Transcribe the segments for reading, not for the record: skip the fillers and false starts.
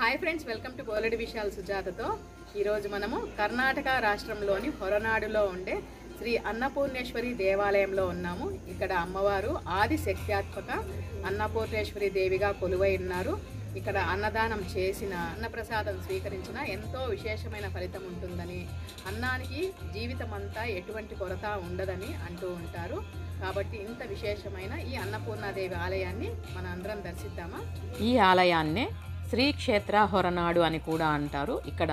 Hi friends, welcome to బోలెడు విషయాలు సుజాతతో. ఈరోజు మనము కర్ణాటక రాష్ట్రంలోని హొరనాడులో ఉండే శ్రీ అన్నపూర్ణేశ్వరి దేవాలయంలో ఉన్నాము. ఇక్కడ అమ్మవారు ఆది శక్త్యాత్మక అన్నపూర్ణేశ్వరి దేవిగా కొలువై ఉన్నారు. ఇక్కడ అన్నదానం చేసిన, అన్నప్రసాదం స్వీకరించిన ఎంతో విశేషమైన ఫలితం ఉంటుందని, అన్నానికి జీవితం అంతా ఎటువంటి కొరత ఉండదని అంటూ ఉంటారు. కాబట్టి ఇంత విశేషమైన ఈ అన్నపూర్ణాదేవి ఆలయాన్ని మన అందరం దర్శిద్దామా? ఈ ఆలయాన్నే శ్రీక్షేత్ర హొరనాడు అని కూడా అంటారు. ఇక్కడ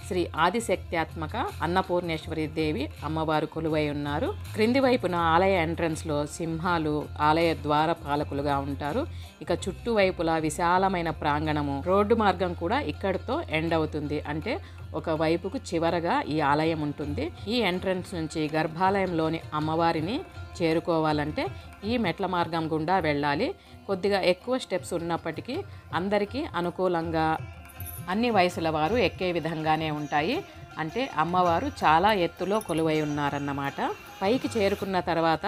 శ్రీ ఆదిశక్త్యాత్మక అన్నపూర్ణేశ్వరి దేవి అమ్మవారు కొలువై ఉన్నారు. క్రింది వైపున ఆలయ ఎంట్రన్స్లో సింహాలు ఆలయ ద్వారపాలకులుగా ఉంటారు. ఇక చుట్టువైపులా విశాలమైన ప్రాంగణము, రోడ్డు మార్గం కూడా ఇక్కడితో ఎండ్ అవుతుంది. అంటే ఒక వైపుకు చివరగా ఈ ఆలయం ఉంటుంది. ఈ ఎంట్రన్స్ నుంచి గర్భాలయంలోని అమ్మవారిని చేరుకోవాలంటే ఈ మెట్ల మార్గం గుండా వెళ్ళాలి. కొద్దిగా ఎక్కువ స్టెప్స్ ఉన్నప్పటికీ అందరికీ అనుకూలంగా అన్ని వయసుల వారు ఎక్కే విధంగానే ఉంటాయి. అంటే అమ్మవారు చాలా ఎత్తులో కొలువై ఉన్నారన్నమాట. పైకి చేరుకున్న తర్వాత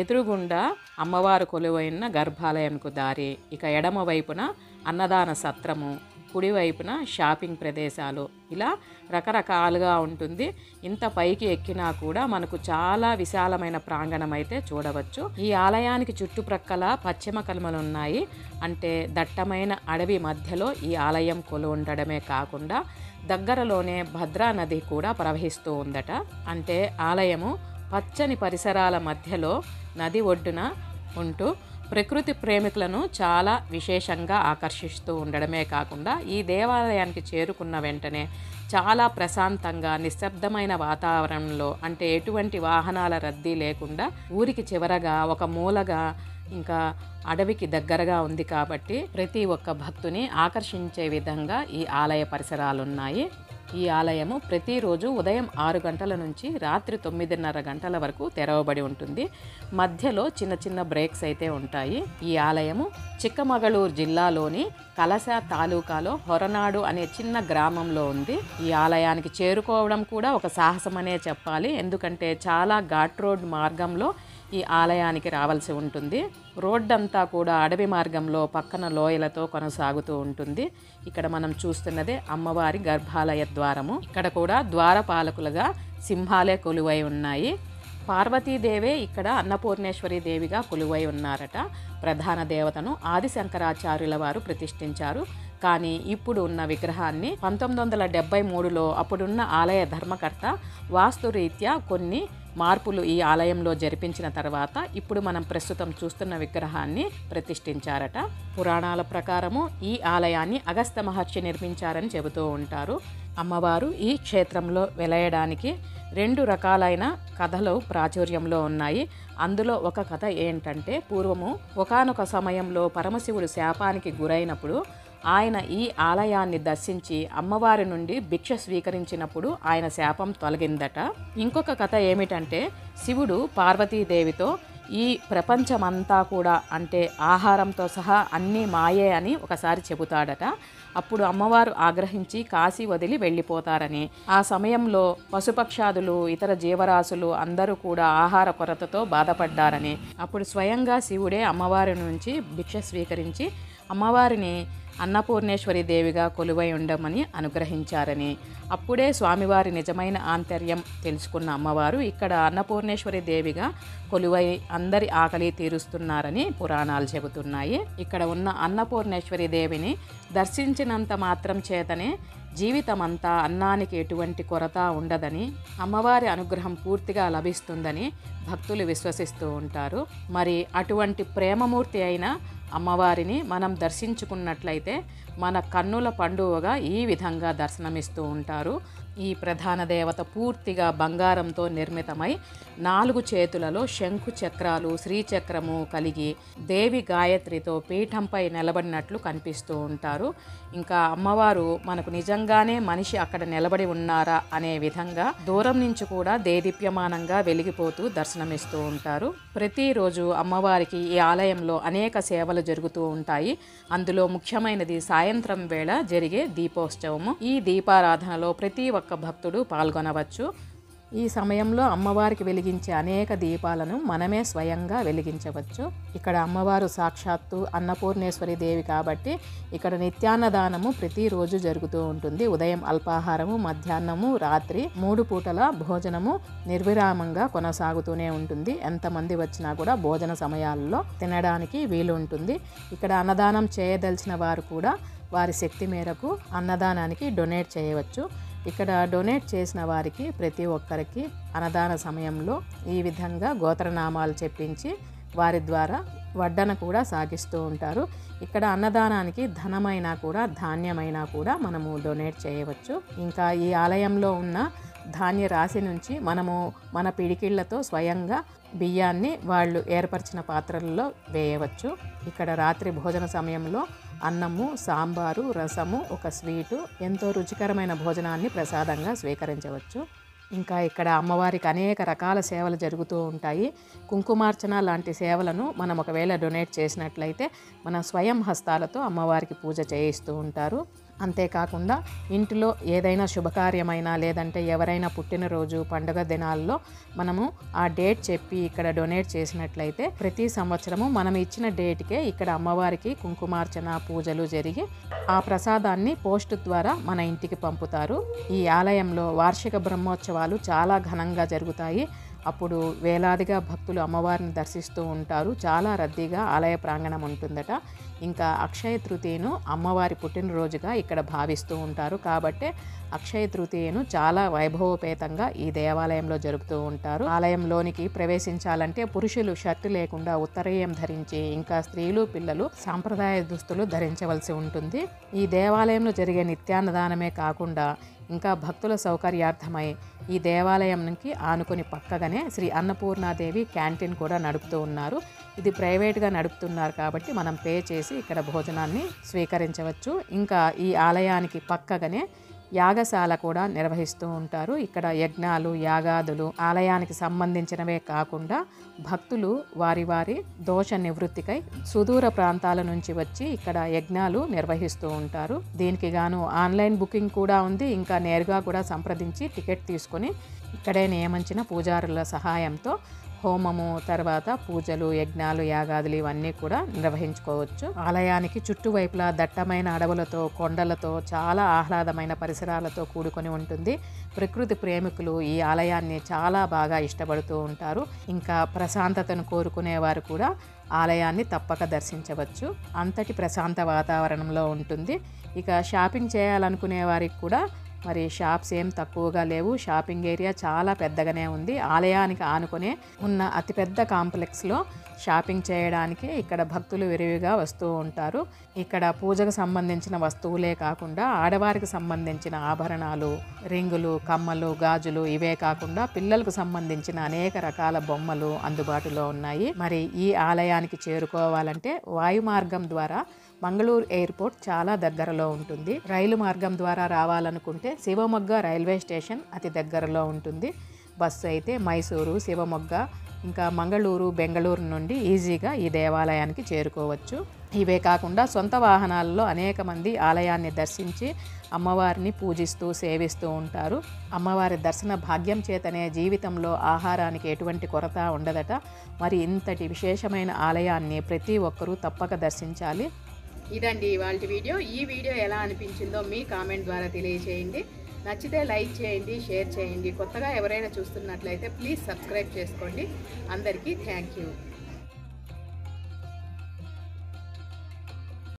ఎదురుగుండా అమ్మవారు కొలువై ఉన్న గర్భాలయంకు దారి, ఇక ఎడమ వైపున అన్నదాన సత్రము, కుడివైపున షాపింగ్ ప్రదేశాలు, ఇలా రకరకాలుగా ఉంటుంది. ఇంత పైకి ఎక్కినా కూడా మనకు చాలా విశాలమైన ప్రాంగణం అయితే చూడవచ్చు. ఈ ఆలయానికి చుట్టుప్రక్కల పశ్చిమ కనుమలు ఉన్నాయి. అంటే దట్టమైన అడవి మధ్యలో ఈ ఆలయం కొలు ఉండడమే కాకుండా దగ్గరలోనే భద్రా నది కూడా ప్రవహిస్తూ ఉందట. అంటే ఆలయము పచ్చని పరిసరాల మధ్యలో నది ఒడ్డున ఉంటూ ప్రకృతి ప్రేమికులను చాలా విశేషంగా ఆకర్షిస్తూ ఉండడమే కాకుండా ఈ దేవాలయానికి చేరుకున్న వెంటనే చాలా ప్రశాంతంగా నిశ్శబ్దమైన వాతావరణంలో, అంటే ఎటువంటి వాహనాల రద్దీ లేకుండా ఊరికి చివరగా ఒక మూలగా ఇంకా అడవికి దగ్గరగా ఉంది కాబట్టి ప్రతి ఒక్క భక్తుని ఆకర్షించే విధంగా ఈ ఆలయ పరిసరాలున్నాయి. ఈ ఆలయము ప్రతిరోజు ఉదయం 6 గంటల నుంచి రాత్రి 9:30 గంటల వరకు తెరవబడి ఉంటుంది. మధ్యలో చిన్న చిన్న బ్రేక్స్ అయితే ఉంటాయి. ఈ ఆలయము చిక్కమగళూరు జిల్లాలోని కలశ తాలూకాలో హొరనాడు అనే చిన్న గ్రామంలో ఉంది. ఈ ఆలయానికి చేరుకోవడం కూడా ఒక సాహసమనే చెప్పాలి. ఎందుకంటే చాలా ఘాట్ రోడ్ మార్గంలో ఈ ఆలయానికి రావాల్సి ఉంటుంది. రోడ్డంతా కూడా అడవి మార్గంలో పక్కన లోయలతో కొనసాగుతూ ఉంటుంది. ఇక్కడ మనం చూస్తున్నదే అమ్మవారి గర్భాలయ ద్వారము. ఇక్కడ కూడా ద్వారపాలకులుగా సింహాలే కొలువై ఉన్నాయి. పార్వతీదేవే ఇక్కడ అన్నపూర్ణేశ్వరి దేవిగా కొలువై ఉన్నారట. ప్రధాన దేవతను ఆదిశంకరాచార్యుల వారు ప్రతిష్ఠించారు. కానీ ఇప్పుడు ఉన్న విగ్రహాన్ని 1973లో అప్పుడున్న ఆలయ ధర్మకర్త వాస్తురీత్యా కొన్ని మార్పులు ఈ ఆలయంలో జరిపించిన తర్వాత ఇప్పుడు మనం ప్రస్తుతం చూస్తున్న విగ్రహాన్ని ప్రతిష్ఠించారట. పురాణాల ప్రకారము ఈ ఆలయాన్ని అగస్త్య మహర్షి నిర్మించారని చెబుతూ ఉంటారు. అమ్మవారు ఈ క్షేత్రంలో వెలయడానికి 2 రకాలైన కథలు ప్రాచుర్యంలో ఉన్నాయి. అందులో ఒక కథ ఏంటంటే, పూర్వము ఒకానొక సమయంలో పరమశివుడు శాపానికి గురైనప్పుడు ఆయన ఈ ఆలయాన్ని దర్శించి అమ్మవారి నుండి భిక్ష స్వీకరించినప్పుడు ఆయన శాపం తొలగిందట. ఇంకొక కథ ఏమిటంటే, శివుడు పార్వతీదేవితో ఈ ప్రపంచమంతా కూడా, అంటే ఆహారంతో సహా అన్నీ మాయే అని ఒకసారి చెబుతాడట. అప్పుడు అమ్మవారు ఆగ్రహించి కాశీ వదిలి వెళ్ళిపోతారని, ఆ సమయంలో పశుపక్షాదులు ఇతర జీవరాశులు అందరూ కూడా ఆహార కొరతతో బాధపడ్డారని, అప్పుడు స్వయంగా శివుడే అమ్మవారి నుంచి భిక్ష స్వీకరించి అమ్మవారిని అన్నపూర్ణేశ్వరి దేవిగా కొలువై ఉండమని అనుగ్రహించారని, అప్పుడే స్వామివారి నిజమైన ఆంతర్యం తెలుసుకున్న అమ్మవారు ఇక్కడ అన్నపూర్ణేశ్వరి దేవిగా కొలువై అందరి ఆకలి తీరుస్తున్నారని పురాణాలు చెబుతున్నాయి. ఇక్కడ ఉన్న అన్నపూర్ణేశ్వరి దేవిని దర్శించినంత మాత్రం చేతనే జీవితమంతా అన్నానికి ఎటువంటి కొరత ఉండదని, అమ్మవారి అనుగ్రహం పూర్తిగా లభిస్తుందని భక్తులు విశ్వసిస్తూ ఉంటారు. మరి అటువంటి ప్రేమమూర్తి అయిన అమ్మవారిని మనం దర్శించుకున్నట్లయితే మన కన్నుల పండువగా ఈ విధంగా దర్శనమిస్తూ ఉంటారు. ఈ ప్రధాన దేవత పూర్తిగా బంగారంతో నిర్మితమై 4 చేతులలో శంఖు చక్రాలు, శ్రీచక్రము కలిగి దేవి గాయత్రితో పీఠంపై నిలబడినట్లు కనిపిస్తూ ఉంటారు. ఇంకా అమ్మవారు మనకు నిజంగానే మనిషి అక్కడ నిలబడి ఉన్నారా అనే విధంగా దూరం నుంచి కూడా దేదీప్యమానంగా వెలిగిపోతూ దర్శనమిస్తూ ఉంటారు. ప్రతిరోజు అమ్మవారికి ఈ ఆలయంలో అనేక సేవలు జరుగుతూ ఉంటాయి. అందులో ముఖ్యమైనది సాయంత్రం వేళ జరిగే దీపోత్సవము. ఈ దీపారాధనలో ప్రతి ఒక్క భక్తుడు పాల్గొనవచ్చు. ఈ సమయంలో అమ్మవారికి వెలిగించే అనేక దీపాలను మనమే స్వయంగా వెలిగించవచ్చు. ఇక్కడ అమ్మవారు సాక్షాత్తు అన్నపూర్ణేశ్వరి దేవి కాబట్టి ఇక్కడ నిత్యాన్నదానము ప్రతిరోజు జరుగుతూ ఉంటుంది. ఉదయం అల్పాహారము, మధ్యాహ్నము, రాత్రి 3 పూటల భోజనము నిర్విరామంగా కొనసాగుతూనే ఉంటుంది. ఎంతమంది వచ్చినా కూడా భోజన సమయాల్లో తినడానికి వీలు ఉంటుంది. ఇక్కడ అన్నదానం చేయదలిచిన వారు కూడా వారి శక్తి మేరకు అన్నదానానికి డొనేట్ చేయవచ్చు. ఇక్కడ డొనేట్ చేసిన వారికి ప్రతి ఒక్కరికి అన్నదాన సమయంలో ఈ విధంగా గోత్రనామాలు చెప్పించి వారి ద్వారా వడ్డన కూడా సాగిస్తూ ఉంటారు. ఇక్కడ అన్నదానానికి ధనమైనా కూడా ధాన్యమైనా కూడా మనము డొనేట్ చేయవచ్చు. ఇంకా ఈ ఆలయంలో ఉన్న ధాన్య రాశి నుంచి మనము మన పిడికిళ్లతో స్వయంగా బియ్యాన్ని వాళ్ళు ఏర్పరిచిన పాత్రల్లో వేయవచ్చు. ఇక్కడ రాత్రి భోజన సమయంలో అన్నము, సాంబారు, రసము, ఒక స్వీటు, ఎంతో రుచికరమైన భోజనాన్ని ప్రసాదంగా స్వీకరించవచ్చు. ఇంకా ఇక్కడ అమ్మవారికి అనేక రకాల సేవలు జరుగుతూ ఉంటాయి. కుంకుమార్చన లాంటి సేవలను మనం ఒకవేళ డొనేట్ చేసినట్లయితే మన స్వయం హస్తాలతో అమ్మవారికి పూజ చేయిస్తూ ఉంటారు. అంతేకాకుండా ఇంటిలో ఏదైనా శుభకార్యమైనా లేదంటే ఎవరైనా పుట్టినరోజు, పండుగ దినాల్లో మనము ఆ డేట్ చెప్పి ఇక్కడ డొనేట్ చేసినట్లయితే ప్రతి సంవత్సరము మనం ఇచ్చిన డేట్కే ఇక్కడ అమ్మవారికి కుంకుమార్చన పూజలు జరిగి ఆ ప్రసాదాన్ని పోస్ట్ ద్వారా మన ఇంటికి పంపుతారు. ఈ ఆలయంలో వార్షిక బ్రహ్మోత్సవాలు చాలా ఘనంగా జరుగుతాయి. అప్పుడు వేలాదిగా భక్తులు అమ్మవారిని దర్శిస్తూ ఉంటారు. చాలా రద్దీగా ఆలయ ప్రాంగణం ఉంటుందట. ఇంకా అక్షయ తృతీయను అమ్మవారి పుట్టినరోజుగా ఇక్కడ భావిస్తూ ఉంటారు. కాబట్టి అక్షయ తృతీయను చాలా వైభవోపేతంగా ఈ దేవాలయంలో జరుపుతూ ఉంటారు. ఆలయంలోనికి ప్రవేశించాలంటే పురుషులు షర్టు లేకుండా ఉత్తరీయం ధరించి, ఇంకా స్త్రీలు, పిల్లలు సాంప్రదాయ దుస్తులు ధరించవలసి ఉంటుంది. ఈ దేవాలయంలో జరిగే నిత్యాన్నదానమే కాకుండా ఇంకా భక్తుల సౌకర్యార్థమై ఈ దేవాలయంకి ఆనుకొని పక్కగానే శ్రీ అన్నపూర్ణాదేవి క్యాంటీన్ కూడా నడుపుతూ ఉన్నారు. ఇది ప్రైవేట్గా నడుపుతున్నారు కాబట్టి మనం పే చేసి ఇక్కడ భోజనాన్ని స్వీకరించవచ్చు. ఇంకా ఈ ఆలయానికి పక్కగానే యాగశాల కూడా నిర్వహిస్తూ ఉంటారు. ఇక్కడ యజ్ఞాలు, యాగాదులు ఆలయానికి సంబంధించినవే కాకుండా భక్తులు వారి వారి దోష నివృత్తికై సుదూర ప్రాంతాల నుంచి వచ్చి ఇక్కడ యజ్ఞాలు నిర్వహిస్తూ ఉంటారు. దీనికి గాను ఆన్లైన్ బుకింగ్ కూడా ఉంది. ఇంకా నేరుగా కూడా సంప్రదించి టికెట్ తీసుకొని ఇక్కడే నియమించిన పూజారుల సహాయంతో హోమము, తర్వాత పూజలు, యజ్ఞాలు, యాగాదులు ఇవన్నీ కూడా నిర్వహించుకోవచ్చు. ఆలయానికి చుట్టువైపులా దట్టమైన అడవులతో, కొండలతో, చాలా ఆహ్లాదమైన పరిసరాలతో కూడుకొని ఉంటుంది. ప్రకృతి ప్రేమికులు ఈ ఆలయాన్ని చాలా బాగా ఇష్టపడుతూ ఉంటారు. ఇంకా ప్రశాంతతను కోరుకునేవారు కూడా ఆలయాన్ని తప్పక దర్శించవచ్చు. అంతటి ప్రశాంత వాతావరణంలో ఉంటుంది. ఇక షాపింగ్ చేయాలనుకునే వారికి కూడా మరి షాప్స్ ఏం తక్కువగా లేవు. షాపింగ్ ఏరియా చాలా పెద్దగానే ఉంది. ఆలయానికి ఆనుకునే ఉన్న అతిపెద్ద కాంప్లెక్స్లో షాపింగ్ చేయడానికి ఇక్కడ భక్తులు విరివిగా వస్తూ ఉంటారు. ఇక్కడ పూజకు సంబంధించిన వస్తువులే కాకుండా ఆడవారికి సంబంధించిన ఆభరణాలు, రింగులు, కమ్మలు, గాజులు ఇవే కాకుండా పిల్లలకు సంబంధించిన అనేక రకాల బొమ్మలు అందుబాటులో ఉన్నాయి. మరి ఈ ఆలయానికి చేరుకోవాలంటే వాయు మార్గం ద్వారా మంగళూరు ఎయిర్పోర్ట్ చాలా దగ్గరలో ఉంటుంది. రైలు మార్గం ద్వారా రావాలనుకుంటే శివమొగ్గ రైల్వే స్టేషన్ అతి దగ్గరలో ఉంటుంది. బస్సు అయితే మైసూరు, శివమొగ్గ, ఇంకా మంగళూరు, బెంగళూరు నుండి ఈజీగా ఈ దేవాలయానికి చేరుకోవచ్చు. ఇవే కాకుండా సొంత వాహనాల్లో అనేక మంది ఆలయాన్ని దర్శించి అమ్మవారిని పూజిస్తూ సేవిస్తూ ఉంటారు. అమ్మవారి దర్శన భాగ్యం చేతనే జీవితంలో ఆహారానికి ఎటువంటి కొరత ఉండదట. మరి ఇంతటి విశేషమైన ఆలయాన్ని ప్రతి ఒక్కరూ తప్పక దర్శించాలి. ఇదండి ఇవాళ వీడియో. ఈ వీడియో ఎలా అనిపించిందో మీ కామెంట్ ద్వారా తెలియజేయండి. నచ్చితే లైక్ చేయండి, షేర్ చేయండి. కొత్తగా ఎవరైనా చూస్తున్నట్లయితే ప్లీజ్ సబ్స్క్రైబ్ చేసుకోండి. అందరికీ థ్యాంక్ యూ.